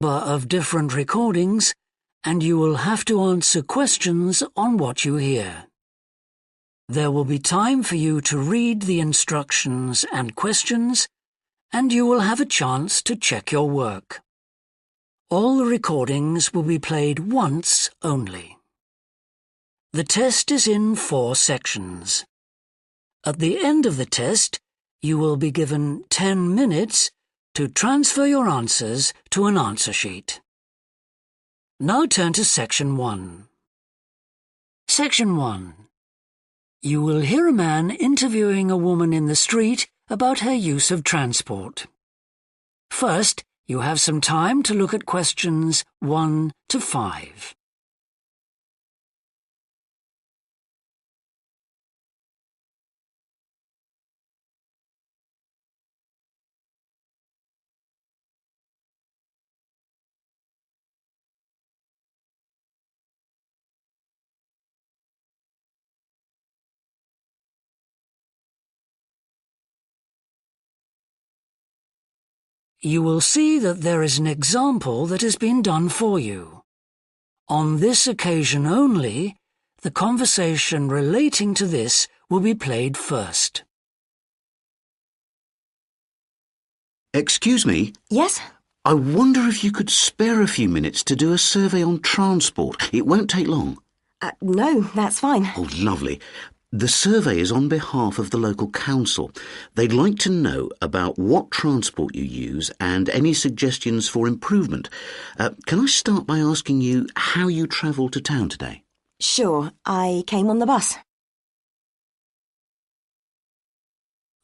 of different recordings, and you will have to answer questions on what you hear. There will be time for you to read the instructions and questions, and you will have a chance to check your work. All the recordings will be played once only. The test is in 4 sections. At the end of the test, you will be given 10 minutes to transfer your answers to an answer sheet. Now turn to Section 1. Section 1. You will hear a man interviewing a woman in the street about her use of transport. First, you have some time to look at questions 1 to 5. You will see that there is an example that has been done for you. On this occasion only, the conversation relating to this will be played first. Excuse me? Yes? I wonder if you could spare a few minutes to do a survey on transport. It won't take long. No, that's fine. Oh, lovely. The survey is on behalf of the local council. They'd like to know about what transport you use and any suggestions for improvement. Can I start by asking you how you travelled to town today? Sure, I came on the bus.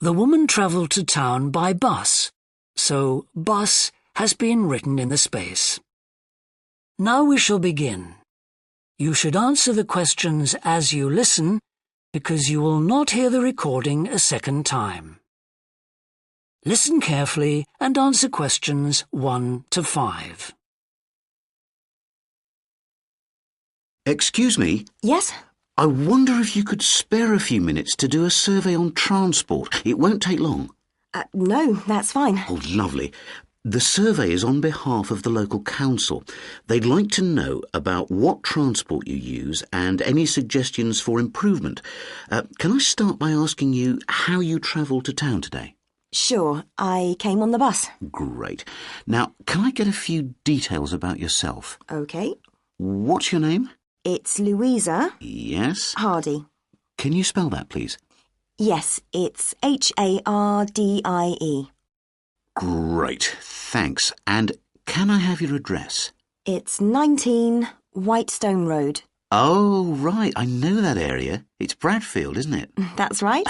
The woman travelled to town by bus, so bus has been written in the space. Now we shall begin. You should answer the questions as you listen, because you will not hear the recording a second time. Listen carefully and answer questions 1 to 5. Excuse me? Yes? I wonder if you could spare a few minutes to do a survey on transport. It won't take long. No, that's fine. Oh, lovely. The survey is on behalf of the local council. They'd like to know about what transport you use and any suggestions for improvement. Can I start by asking you how you travelled to town today? Sure, I came on the bus. Great. Now, can I get a few details about yourself? OK. What's your name? It's Louisa. Yes. Hardy. Can you spell that, please? Yes, it's Hardie. Great, thanks. And can I have your address? It's 19 Whitestone Road. Oh, right, I know that area. It's Bradfield, isn't it? That's right.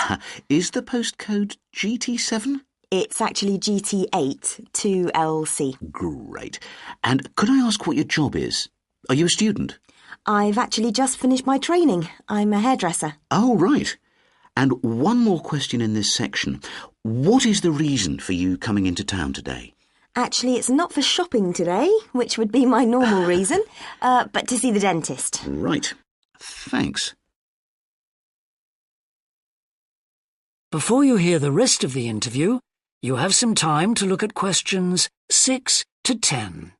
Is the postcode GT7? It's actually GT8 2LC. Great. And could I ask what your job is? Are you a student? I've actually just finished my training. I'm a hairdresser. Oh, right. And one more question in this section. What is the reason for you coming into town today? Actually, it's not for shopping today, which would be my normal reason, but to see the dentist. Right. Thanks. Before you hear the rest of the interview, you have some time to look at questions 6 to 10.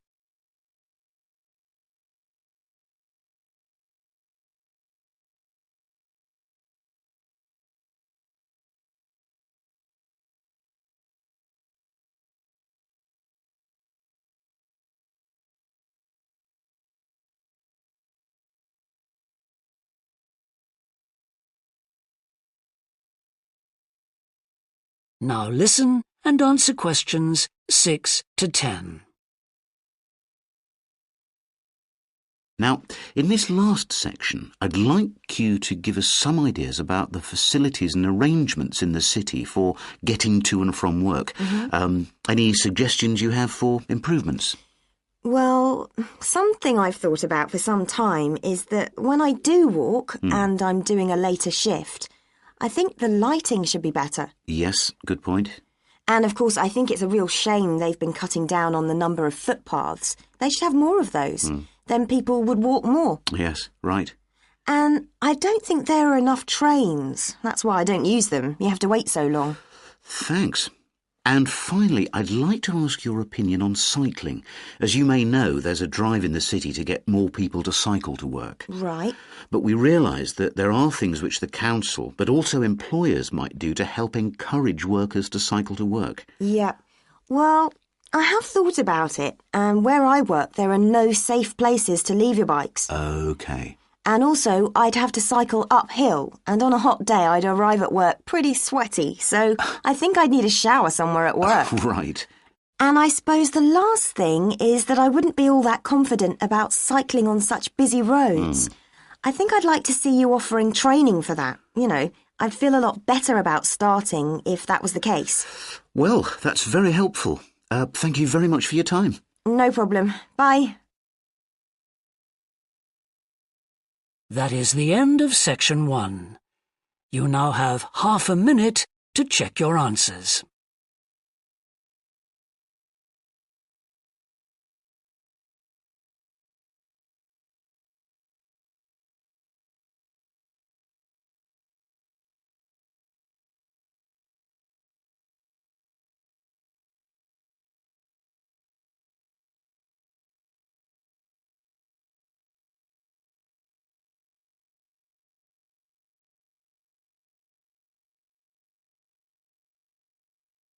Now listen and answer questions 6 to 10. Now, in this last section, I'd like you to give us some ideas about the facilities and arrangements in the city for getting to and from work. Any suggestions you have for improvements? Well, something I've thought about for some time is that when I do walk and I'm doing a later shift, I think the lighting should be better. Yes, good point. And of course, I think it's a real shame they've been cutting down on the number of footpaths. They should have more of those. Then people would walk more. Yes, right. And I don't think there are enough trains. That's why I don't use them. You have to wait so long. Thanks. And finally, I'd like to ask your opinion on cycling. As you may know, there's a drive in the city to get more people to cycle to work. Right. But we realise that there are things which the council, but also employers, might do to help encourage workers to cycle to work. Yeah. Well, I have thought about it, and where I work, there are no safe places to leave your bikes. OK. And also, I'd have to cycle uphill, and on a hot day, I'd arrive at work pretty sweaty, so I think I'd need a shower somewhere at work. Right. And I suppose the last thing is that I wouldn't be all that confident about cycling on such busy roads. I think I'd like to see you offering training for that. You know, I'd feel a lot better about starting if that was the case. Well, that's very helpful. Thank you very much for your time. No problem. Bye. That is the end of section 1. You now have half a minute to check your answers.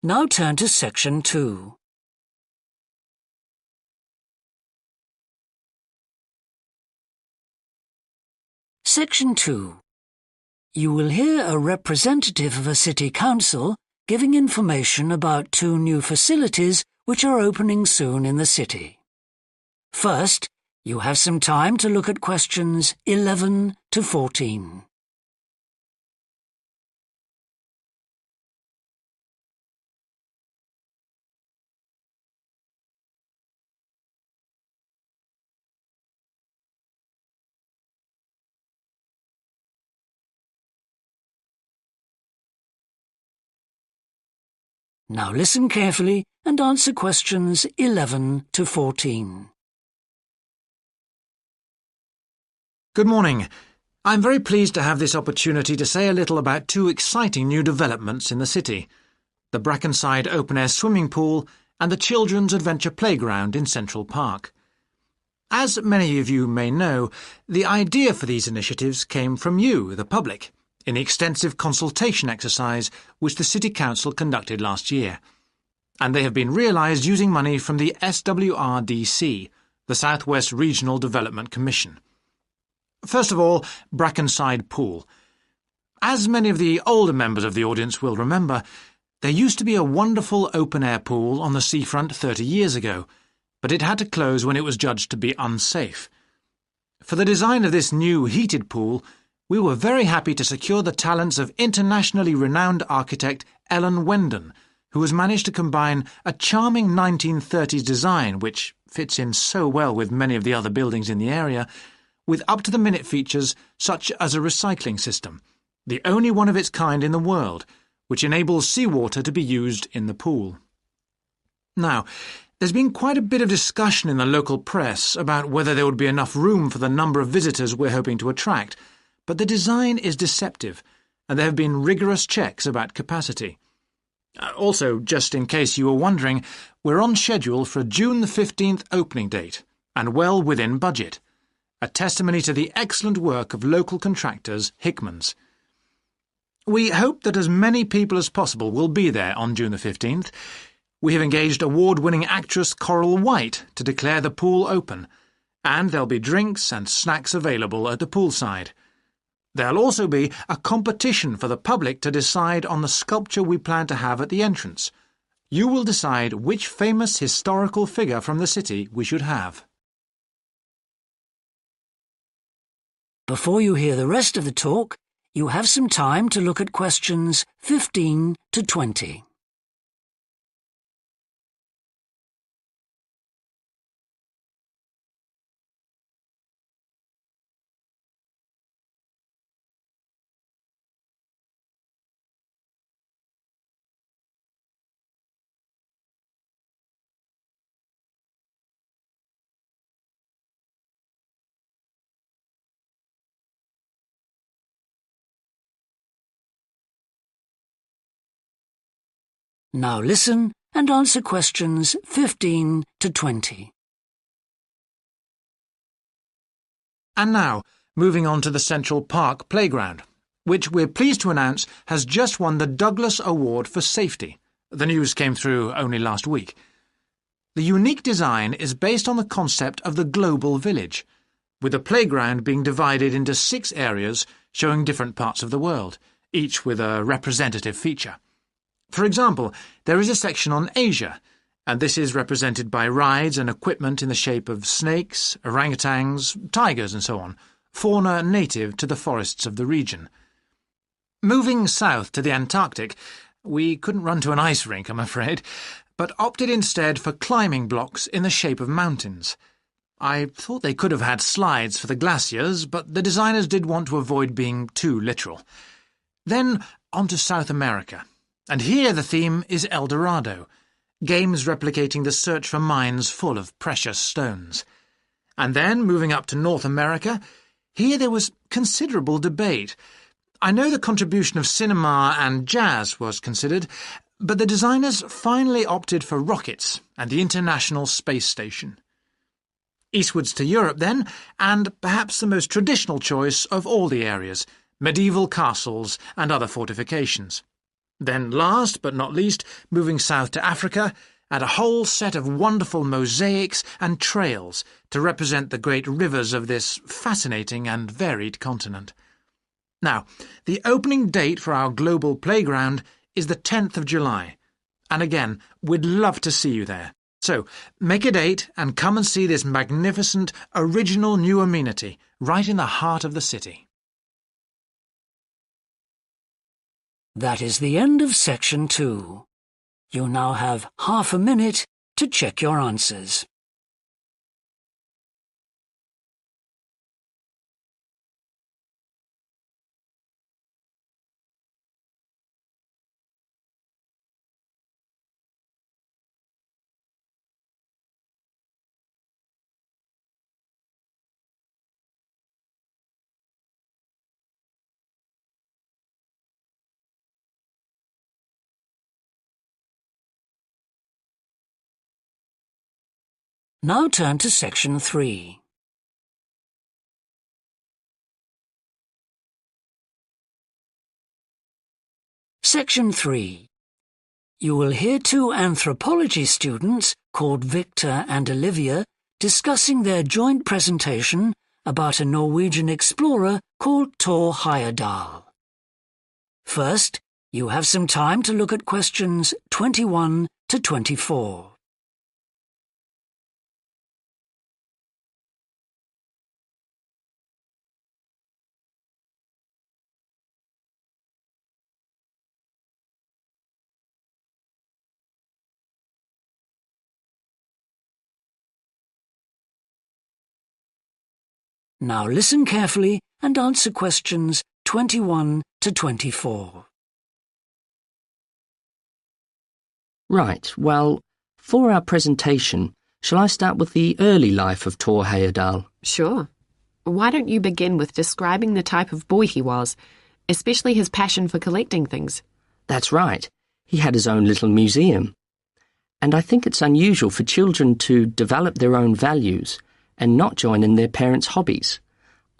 Now turn to section 2. Section 2. You will hear a representative of a city council giving information about 2 new facilities which are opening soon in the city. First, you have some time to look at questions 11 to 14. Now listen carefully and answer questions 11 to 14. Good morning. I'm very pleased to have this opportunity to say a little about 2 exciting new developments in the city: the Brackenside open-air swimming pool and the Children's Adventure Playground in Central Park. As many of you may know, the idea for these initiatives came from you, the public, in the extensive consultation exercise which the City Council conducted last year. And they have been realised using money from the SWRDC, the South West Regional Development Commission. First of all, Brackenside Pool. As many of the older members of the audience will remember, there used to be a wonderful open-air pool on the seafront 30 years ago, but it had to close when it was judged to be unsafe. For the design of this new heated pool, we were very happy to secure the talents of internationally renowned architect Ellen Wendon, who has managed to combine a charming 1930s design, which fits in so well with many of the other buildings in the area, with up-to-the-minute features such as a recycling system, the only one of its kind in the world, which enables seawater to be used in the pool. Now, there's been quite a bit of discussion in the local press about whether there would be enough room for the number of visitors we're hoping to attract, but the design is deceptive, and there have been rigorous checks about capacity. Also, just in case you were wondering, we're on schedule for a June the 15th opening date, and well within budget, a testimony to the excellent work of local contractors Hickman's. We hope that as many people as possible will be there on June the 15th. We have engaged award-winning actress Coral White to declare the pool open, and there'll be drinks and snacks available at the poolside. There'll also be a competition for the public to decide on the sculpture we plan to have at the entrance. You will decide which famous historical figure from the city we should have. Before you hear the rest of the talk, you have some time to look at questions 15 to 20. Now listen and answer questions 15 to 20. And now, moving on to the Central Park Playground, which we're pleased to announce has just won the Douglas Award for Safety. The news came through only last week. The unique design is based on the concept of the global village, with the playground being divided into 6 areas showing different parts of the world, each with a representative feature. For example, there is a section on Asia, and this is represented by rides and equipment in the shape of snakes, orangutans, tigers and so on, fauna native to the forests of the region. Moving south to the Antarctic, we couldn't run to an ice rink, I'm afraid, but opted instead for climbing blocks in the shape of mountains. I thought they could have had slides for the glaciers, but the designers did want to avoid being too literal. Then on to South America, and here the theme is El Dorado, games replicating the search for mines full of precious stones. And then, moving up to North America, here there was considerable debate. I know the contribution of cinema and jazz was considered, but the designers finally opted for rockets and the International Space Station. Eastwards to Europe then, and perhaps the most traditional choice of all the areas, medieval castles and other fortifications. Then last but not least, moving south to Africa, and a whole set of wonderful mosaics and trails to represent the great rivers of this fascinating and varied continent. Now, the opening date for our global playground is the 10th of July, and again, we'd love to see you there. So, make a date and come and see this magnificent, original new amenity right in the heart of the city. That is the end of section 2. You now have half a minute to check your answers. Now turn to section 3. Section 3. You will hear 2 anthropology students called Victor and Olivia discussing their joint presentation about a Norwegian explorer called Thor Heyerdahl. First, you have some time to look at questions 21 to 24. Now listen carefully and answer questions 21 to 24. Right, well, for our presentation, shall I start with the early life of Thor Heyerdahl? Sure. Why don't you begin with describing the type of boy he was, especially his passion for collecting things? That's right. He had his own little museum. And I think it's unusual for children to develop their own values and not join in their parents' hobbies.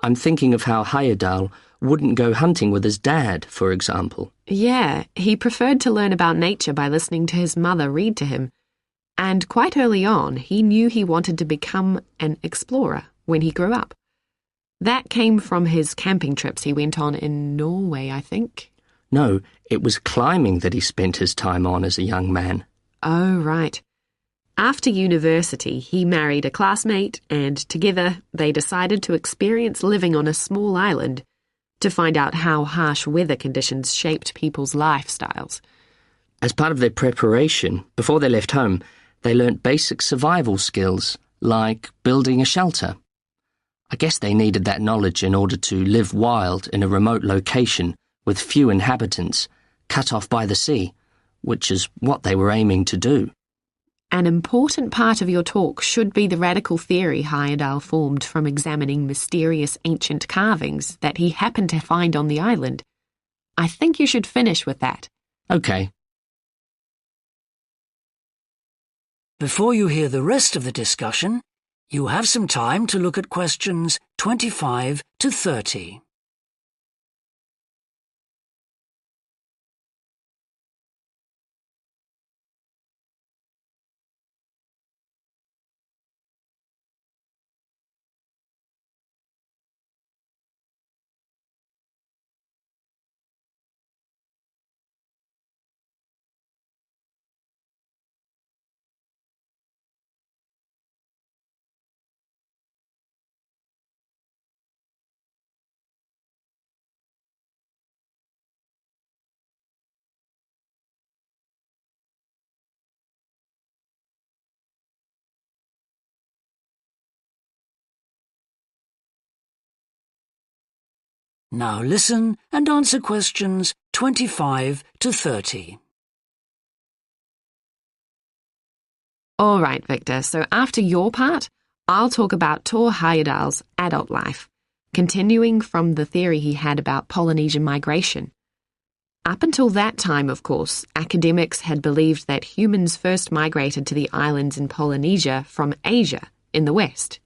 I'm thinking of how Heyerdahl wouldn't go hunting with his dad, for example. Yeah, he preferred to learn about nature by listening to his mother read to him. And quite early on, he knew he wanted to become an explorer when he grew up. That came from his camping trips he went on in Norway, I think. No, it was climbing that he spent his time on as a young man. Oh, right. After university, he married a classmate, and together they decided to experience living on a small island to find out how harsh weather conditions shaped people's lifestyles. As part of their preparation, before they left home, they learnt basic survival skills, like building a shelter. I guess they needed that knowledge in order to live wild in a remote location with few inhabitants, cut off by the sea, which is what they were aiming to do. An important part of your talk should be the radical theory Heyerdahl formed from examining mysterious ancient carvings that he happened to find on the island. I think you should finish with that. Okay. Before you hear the rest of the discussion, you have some time to look at questions 25 to 30. Now listen and answer questions 25 to 30. All right, Victor, so after your part, I'll talk about Thor Heyerdahl's adult life, continuing from the theory he had about Polynesian migration. Up until that time, of course, academics had believed that humans first migrated to the islands in Polynesia from Asia in the west.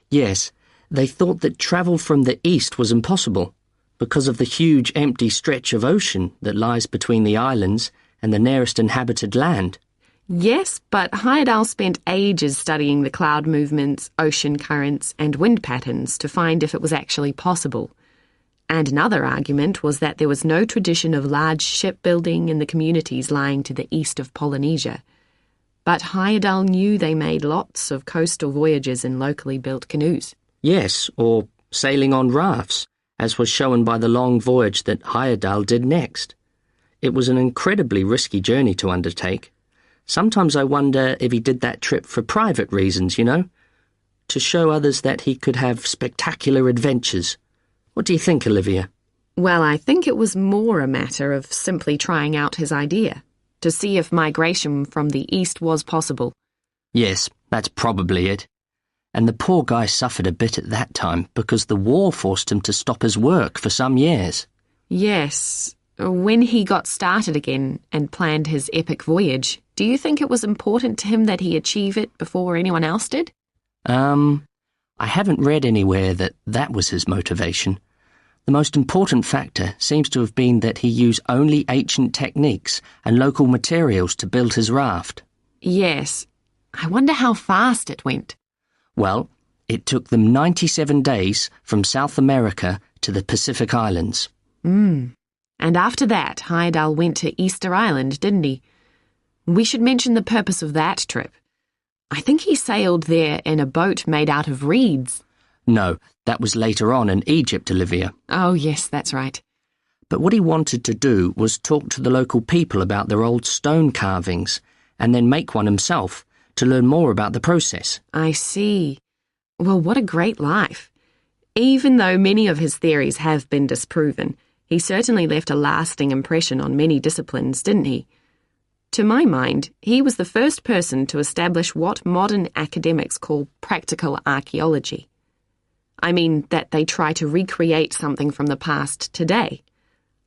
Yes, they thought that travel from the east was impossible because of the huge empty stretch of ocean that lies between the islands and the nearest inhabited land. Yes, but Heyerdahl spent ages studying the cloud movements, ocean currents, and wind patterns to find if it was actually possible. And another argument was that there was no tradition of large shipbuilding in the communities lying to the east of Polynesia. But Heyerdahl knew they made lots of coastal voyages in locally built canoes. Yes, or sailing on rafts, as was shown by the long voyage that Heyerdahl did next. It was an incredibly risky journey to undertake. Sometimes I wonder if he did that trip for private reasons, to show others that he could have spectacular adventures. What do you think, Olivia? Well, I think it was more a matter of simply trying out his idea, to see if migration from the east was possible. Yes, that's probably it. And the poor guy suffered a bit at that time because the war forced him to stop his work for some years. Yes. When he got started again and planned his epic voyage, do you think it was important to him that he achieve it before anyone else did? I haven't read anywhere that was his motivation. The most important factor seems to have been that he used only ancient techniques and local materials to build his raft. Yes. I wonder how fast it went. Well, it took them 97 days from South America to the Pacific Islands. And after that, Heyerdahl went to Easter Island, didn't he? We should mention the purpose of that trip. I think he sailed there in a boat made out of reeds. No, that was later on in Egypt, Olivia. Oh, yes, that's right. But what he wanted to do was talk to the local people about their old stone carvings and then make one himself to learn more about the process. I see. Well, what a great life. Even though many of his theories have been disproven, he certainly left a lasting impression on many disciplines, didn't he? To my mind, he was the first person to establish what modern academics call practical archaeology. I mean that they try to recreate something from the past today,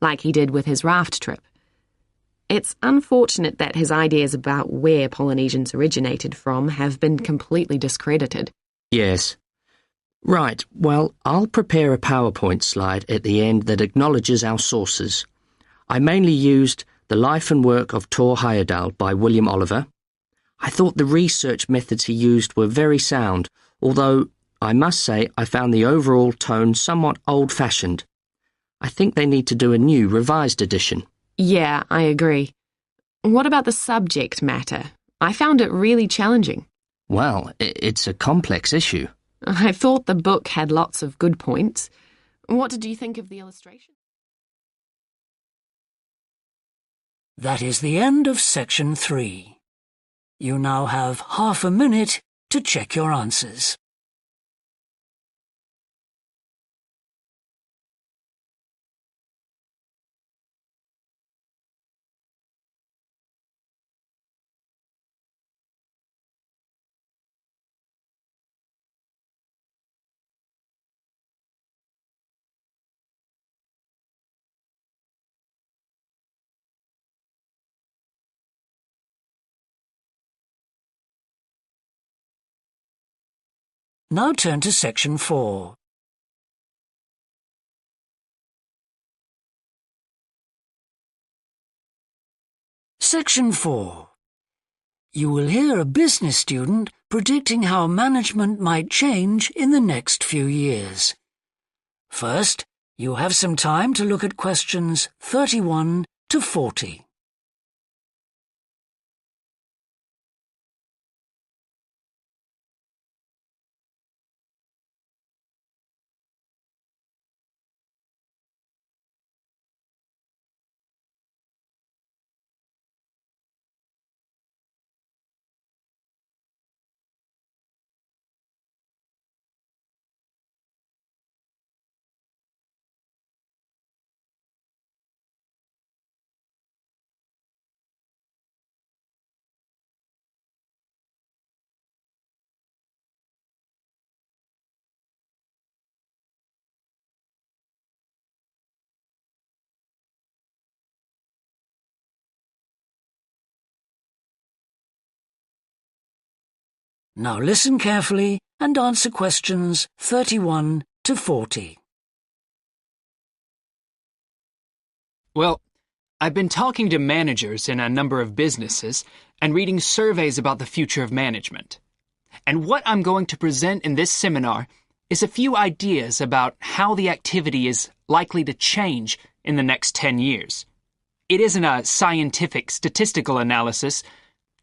like he did with his raft trip. It's unfortunate that his ideas about where Polynesians originated from have been completely discredited. Yes. Right, well, I'll prepare a PowerPoint slide at the end that acknowledges our sources. I mainly used The Life and Work of Thor Heyerdahl by William Oliver. I thought the research methods he used were very sound, although I must say I found the overall tone somewhat old-fashioned. I think they need to do a new, revised edition. Yeah, I agree. What about the subject matter? I found it really challenging. Well, it's a complex issue. I thought the book had lots of good points. What did you think of the illustration? That is the end of section 3. You now have half a minute to check your answers. Now turn to Section 4. Section 4. You will hear a business student predicting how management might change in the next few years. First, you have some time to look at questions 31 to 40. Now listen carefully and answer questions 31 to 40. Well, I've been talking to managers in a number of businesses and reading surveys about the future of management. And what I'm going to present in this seminar is a few ideas about how the activity is likely to change in the next 10 years. It isn't a scientific statistical analysis,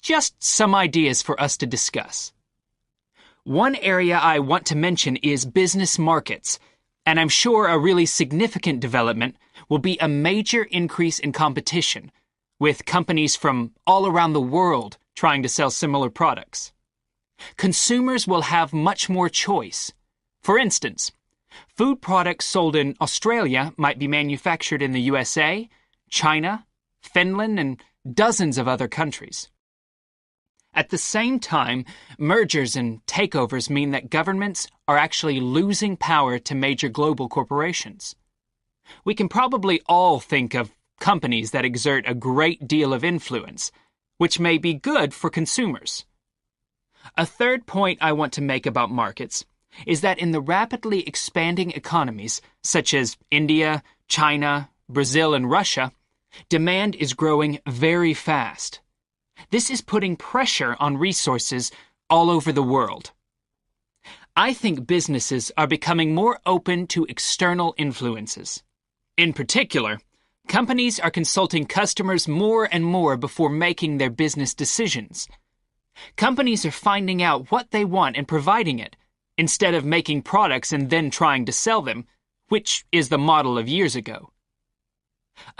just some ideas for us to discuss. One area I want to mention is business markets, and I'm sure a really significant development will be a major increase in competition, with companies from all around the world trying to sell similar products. Consumers will have much more choice. For instance, food products sold in Australia might be manufactured in the USA, China, Finland, and dozens of other countries. At the same time, mergers and takeovers mean that governments are actually losing power to major global corporations. We can probably all think of companies that exert a great deal of influence, which may be good for consumers. A third point I want to make about markets is that in the rapidly expanding economies, such as India, China, Brazil, and Russia, demand is growing very fast. This is putting pressure on resources all over the world. I think businesses are becoming more open to external influences. In particular, companies are consulting customers more and more before making their business decisions. Companies are finding out what they want and providing it, instead of making products and then trying to sell them, which is the model of years ago.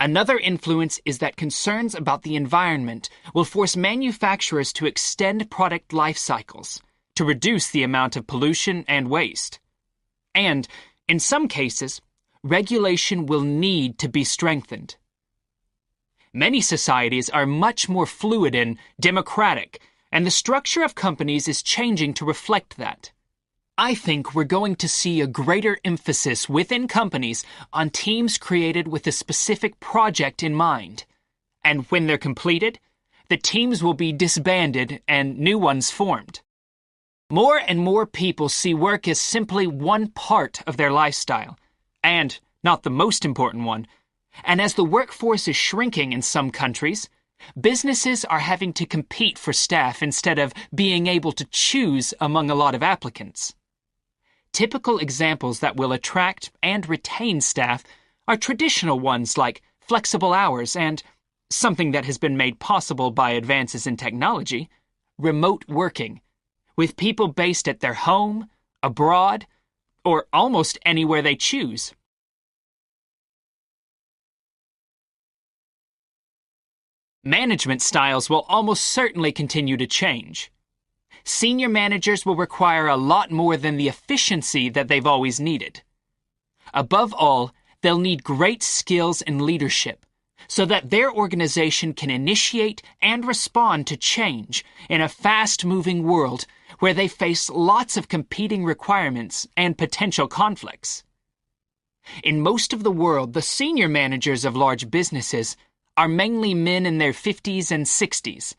Another influence is that concerns about the environment will force manufacturers to extend product life cycles to reduce the amount of pollution and waste. And, in some cases, regulation will need to be strengthened. Many societies are much more fluid and democratic, and the structure of companies is changing to reflect that. I think we're going to see a greater emphasis within companies on teams created with a specific project in mind. And when they're completed, the teams will be disbanded and new ones formed. More and more people see work as simply one part of their lifestyle, and not the most important one. And as the workforce is shrinking in some countries, businesses are having to compete for staff instead of being able to choose among a lot of applicants. Typical examples that will attract and retain staff are traditional ones like flexible hours and, something that has been made possible by advances in technology, remote working, with people based at their home, abroad, or almost anywhere they choose. Management styles will almost certainly continue to change. Senior managers will require a lot more than the efficiency that they've always needed. Above all, they'll need great skills in leadership so that their organization can initiate and respond to change in a fast-moving world where they face lots of competing requirements and potential conflicts. In most of the world, the senior managers of large businesses are mainly men in their 50s and 60s.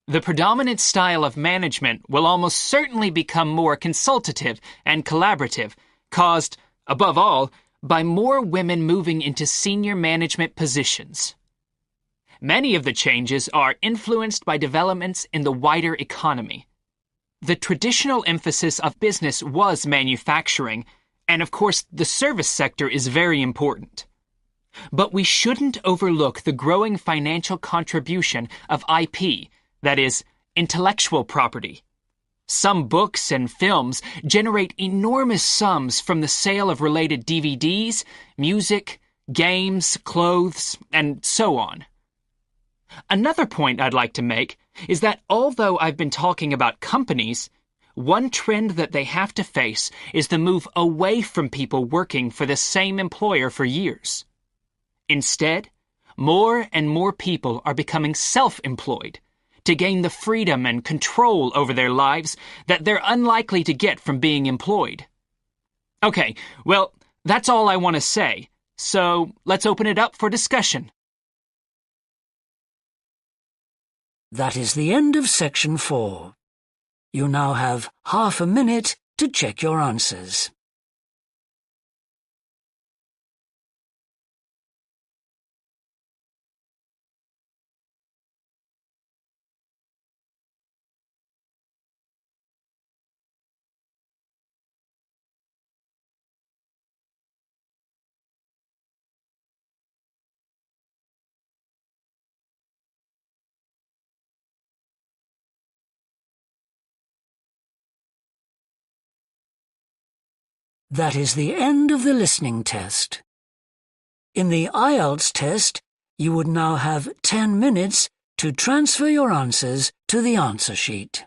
The predominant style of management will almost certainly become more consultative and collaborative, caused, above all, by more women moving into senior management positions. Many of the changes are influenced by developments in the wider economy. The traditional emphasis of business was manufacturing, and of course the service sector is very important. But we shouldn't overlook the growing financial contribution of IP, that is, intellectual property. Some books and films generate enormous sums from the sale of related DVDs, music, games, clothes, and so on. Another point I'd like to make is that although I've been talking about companies, one trend that they have to face is the move away from people working for the same employer for years. Instead, more and more people are becoming self-employed to gain the freedom and control over their lives that they're unlikely to get from being employed. Okay, well, that's all I want to say, so let's open it up for discussion. That is the end of section 4. You now have half a minute to check your answers. That is the end of the listening test. In the IELTS test, you would now have 10 minutes to transfer your answers to the answer sheet.